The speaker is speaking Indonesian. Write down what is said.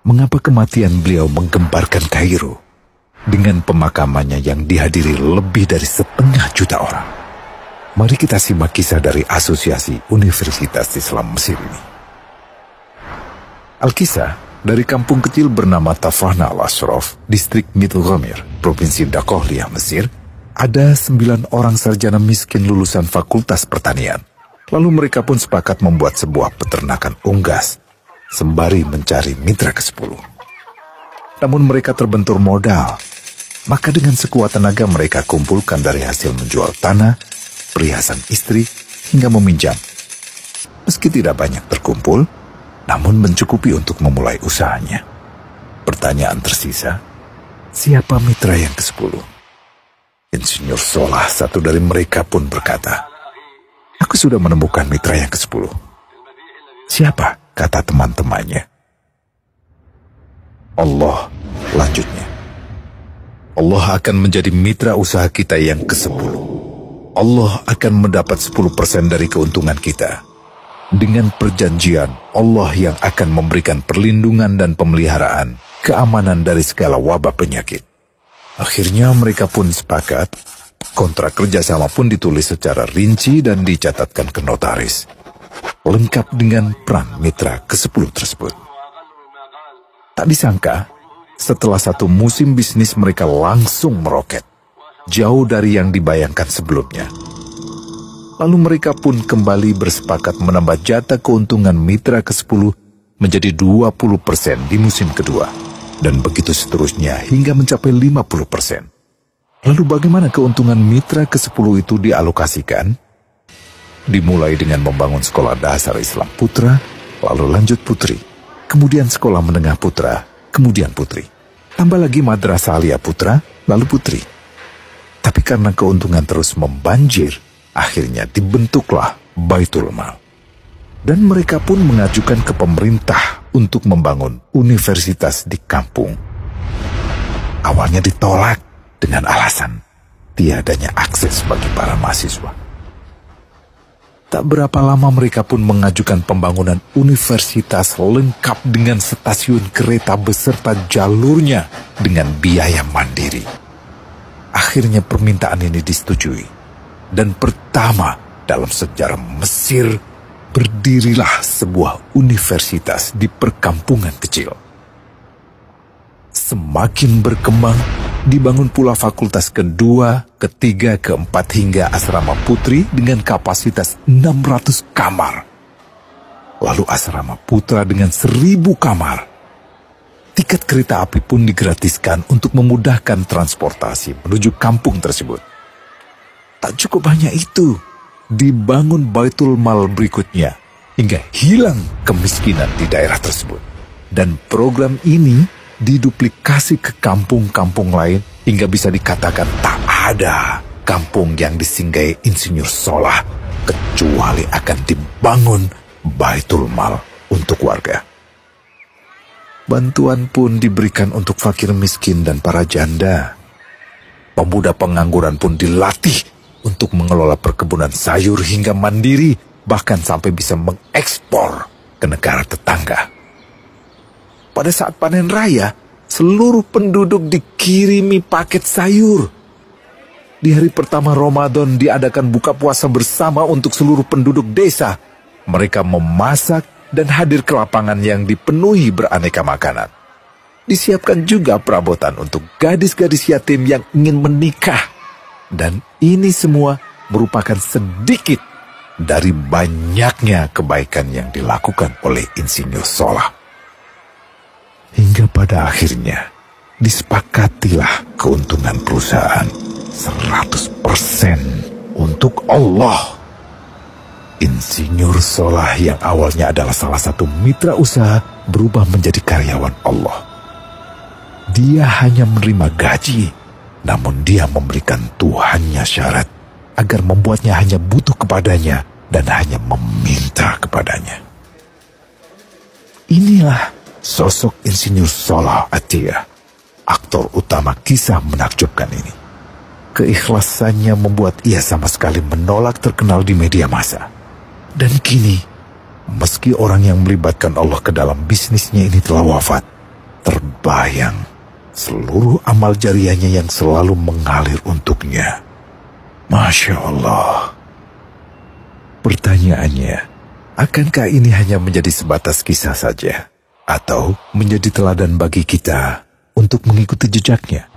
mengapa kematian beliau menggemparkan Kairo dengan pemakamannya yang dihadiri lebih dari 500.000 orang. Mari kita simak kisah dari Asosiasi Universitas Islam Mesir ini. Al-Kisah dari kampung kecil bernama Tafahna al-Ashraf, distrik Mittelghamir, provinsi Dakohlia, Mesir, ada 9 orang sarjana miskin lulusan Fakultas Pertanian. Lalu mereka pun sepakat membuat sebuah peternakan unggas, sembari mencari mitra ke-10. Namun mereka terbentur modal, maka dengan sekuat tenaga mereka kumpulkan dari hasil menjual tanah, perhiasan istri, hingga meminjam. Meski tidak banyak terkumpul, namun mencukupi untuk memulai usahanya. Pertanyaan tersisa, siapa mitra yang ke-10? Insinyur Solah, satu dari mereka pun berkata, "Aku sudah menemukan mitra yang ke-10. Siapa?" kata teman-temannya. "Allah," lanjutnya. "Allah akan menjadi mitra usaha kita yang ke-10. Allah akan mendapat 10% dari keuntungan kita. Dengan perjanjian, Allah yang akan memberikan perlindungan dan pemeliharaan, keamanan dari segala wabah penyakit." Akhirnya mereka pun sepakat. Kontrak kerjasama pun ditulis secara rinci dan dicatatkan ke notaris, lengkap dengan peran mitra ke-10 tersebut. Tak disangka, setelah 1 musim bisnis mereka langsung meroket, jauh dari yang dibayangkan sebelumnya. Lalu mereka pun kembali bersepakat menambah jatah keuntungan mitra ke-10 menjadi 20% di musim kedua, dan begitu seterusnya hingga mencapai 50%. Lalu bagaimana keuntungan mitra ke-10 itu dialokasikan? Dimulai dengan membangun sekolah dasar Islam putra, lalu lanjut putri, kemudian sekolah menengah putra, kemudian putri. Tambah lagi madrasah alia putra, lalu putri. Tapi karena keuntungan terus membanjir, akhirnya dibentuklah Baitul Mal. Dan mereka pun mengajukan ke pemerintah untuk membangun universitas di kampung. Awalnya ditolak dengan alasan tiadanya akses bagi para mahasiswa. Tak berapa lama mereka pun mengajukan pembangunan universitas lengkap dengan stasiun kereta beserta jalurnya dengan biaya mandiri. Akhirnya permintaan ini disetujui, dan pertama dalam sejarah Mesir berdirilah sebuah universitas di perkampungan kecil. Semakin berkembang, dibangun pula fakultas kedua, ketiga, keempat hingga asrama putri dengan kapasitas 600 kamar. Lalu asrama putra dengan 1.000 kamar. Tiket kereta api pun digratiskan untuk memudahkan transportasi menuju kampung tersebut. Tak cukup hanya itu, dibangun Baitul Mal berikutnya hingga hilang kemiskinan di daerah tersebut. Dan program ini diduplikasi ke kampung-kampung lain hingga bisa dikatakan tak ada kampung yang disinggahi Insinyur Solah kecuali akan dibangun Baitul Mal untuk warga. Bantuan pun diberikan untuk fakir miskin dan para janda. Pemuda pengangguran pun dilatih untuk mengelola perkebunan sayur hingga mandiri, bahkan sampai bisa mengekspor ke negara tetangga. Pada saat panen raya, seluruh penduduk dikirimi paket sayur. Di hari pertama Ramadan diadakan buka puasa bersama untuk seluruh penduduk desa. Mereka memasak dan hadir ke lapangan yang dipenuhi beraneka makanan. Disiapkan juga perabotan untuk gadis-gadis yatim yang ingin menikah. Dan ini semua merupakan sedikit dari banyaknya kebaikan yang dilakukan oleh Insinyur Solah. Hingga pada akhirnya disepakatilah keuntungan perusahaan 100% untuk Allah. Insinyur Solah yang awalnya adalah salah satu mitra usaha berubah menjadi karyawan Allah. Dia hanya menerima gaji, namun dia memberikan Tuhannya syarat agar membuatnya hanya butuh kepadanya dan hanya meminta kepadanya. Inilah sosok Insinyur Solah Atiyah, aktor utama kisah menakjubkan ini. Keikhlasannya membuat ia sama sekali menolak terkenal di media massa. Dan kini, meski orang yang melibatkan Allah ke dalam bisnisnya ini telah wafat, terbayang seluruh amal jariahnya yang selalu mengalir untuknya. Masya Allah. Pertanyaannya, akankah ini hanya menjadi sebatas kisah saja? Atau menjadi teladan bagi kita untuk mengikuti jejaknya?